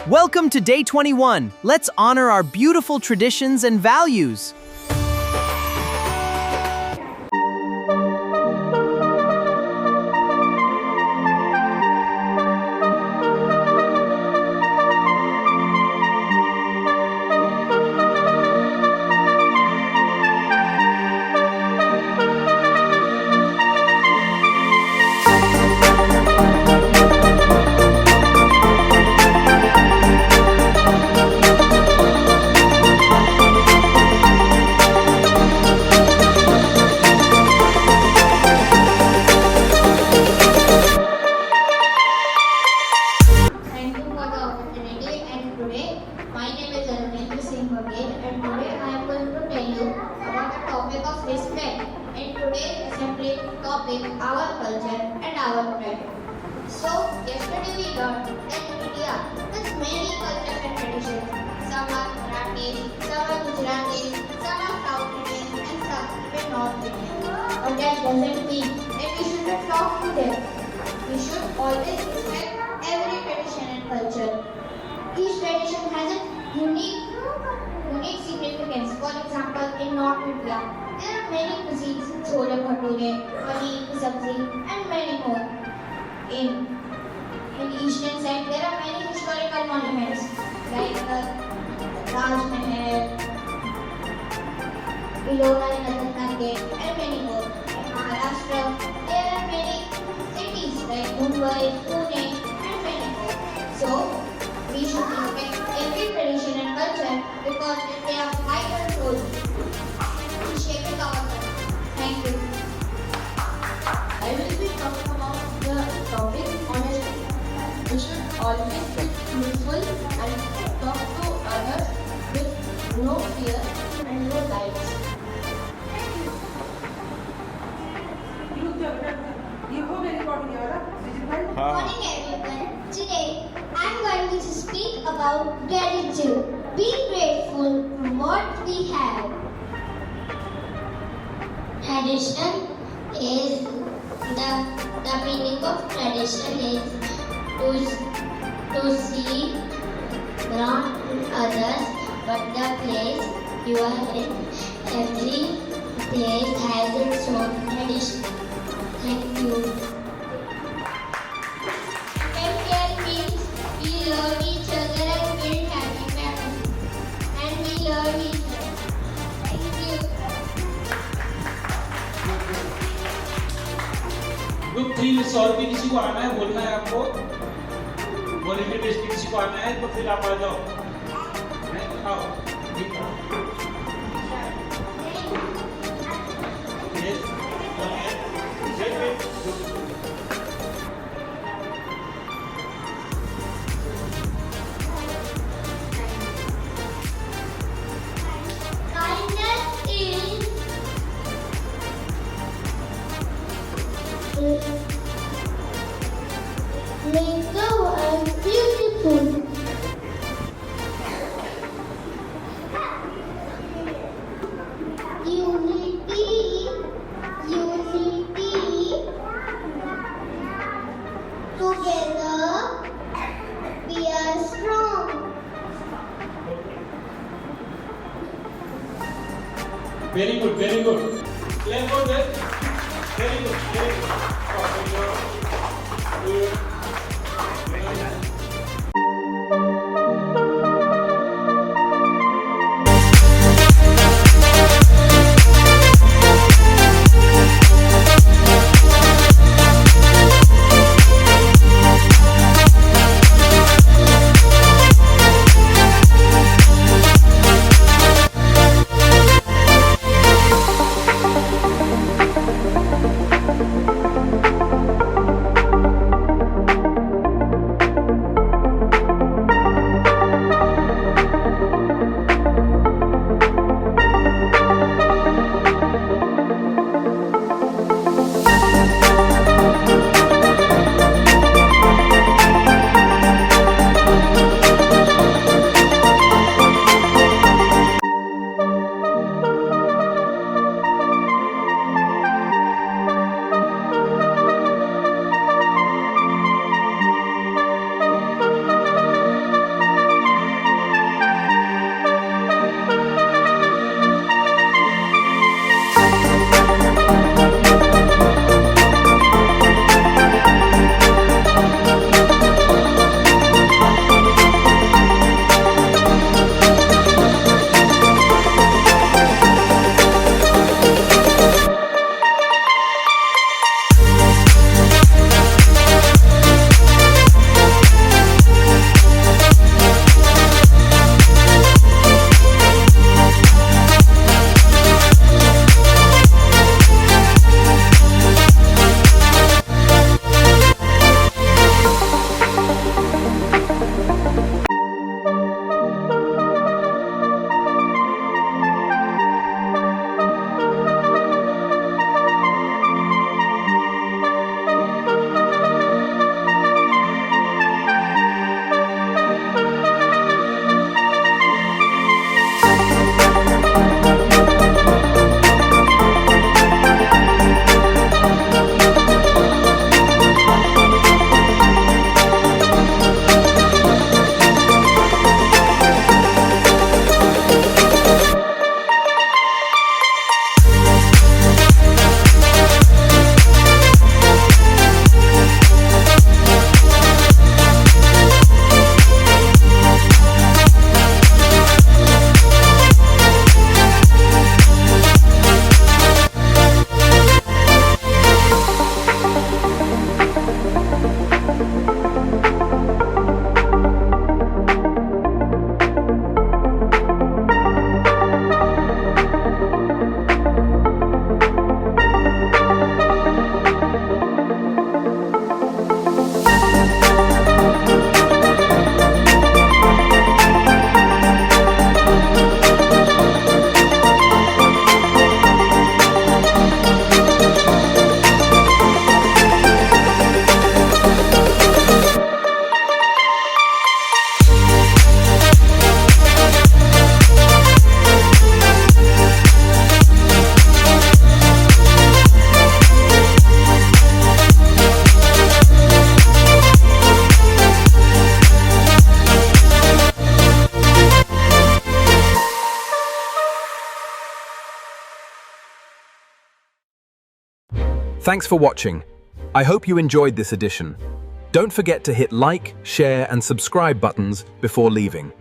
Welcome to Day 21. Let's honor our beautiful traditions and values. Thank you for the opportunity, and today my name is Arunendra Singh Baghel, and today I am going to tell you about the topic of respect. In today's assembly topic, our culture and our pride. So yesterday we learned that India has many cultures and traditions. Some are Marathi, some are Gujarati, some are South Indian, and some even North Indian. But that doesn't mean that we should not talk to them. We should always respect every tradition and culture. Each tradition has a unique significance. For example, in North India, there are many cuisines: chole bhature, paneer ki sabzi, and many more. In eastern side, there are many historical monuments like Raj Mahal, Ilora and Natanna Gate, and many more. In Maharashtra, there are many cities like Mumbai, Pune, and many more. So, we should respect every tradition and culture because they play a vital role in shaping our country. Thank you. I will be talking about the topic honesty. We should always be truthful and talk to others with no fear and no lies. Morning everyone. Today I'm going to speak about gratitude. Be grateful for what we have. Tradition is the meaning of tradition is to see not others but the place you are in. Every place has its own tradition. Thank you. Care means we love each other and build happy families. And we love each other. Thank you. Group 3 और भी किसी को आना है, बोलना है आपको, volunteer base पे किसी को आना है तो फिर आप आ जाओ। आओ, ठीक है। Yes, Kindness is make the world beautiful. Unity, together we are strong. very good, very good. Clap for that. Very good, very good. Good. Thanks for watching. I hope you enjoyed this edition. Don't forget to hit like, share, and subscribe buttons before leaving.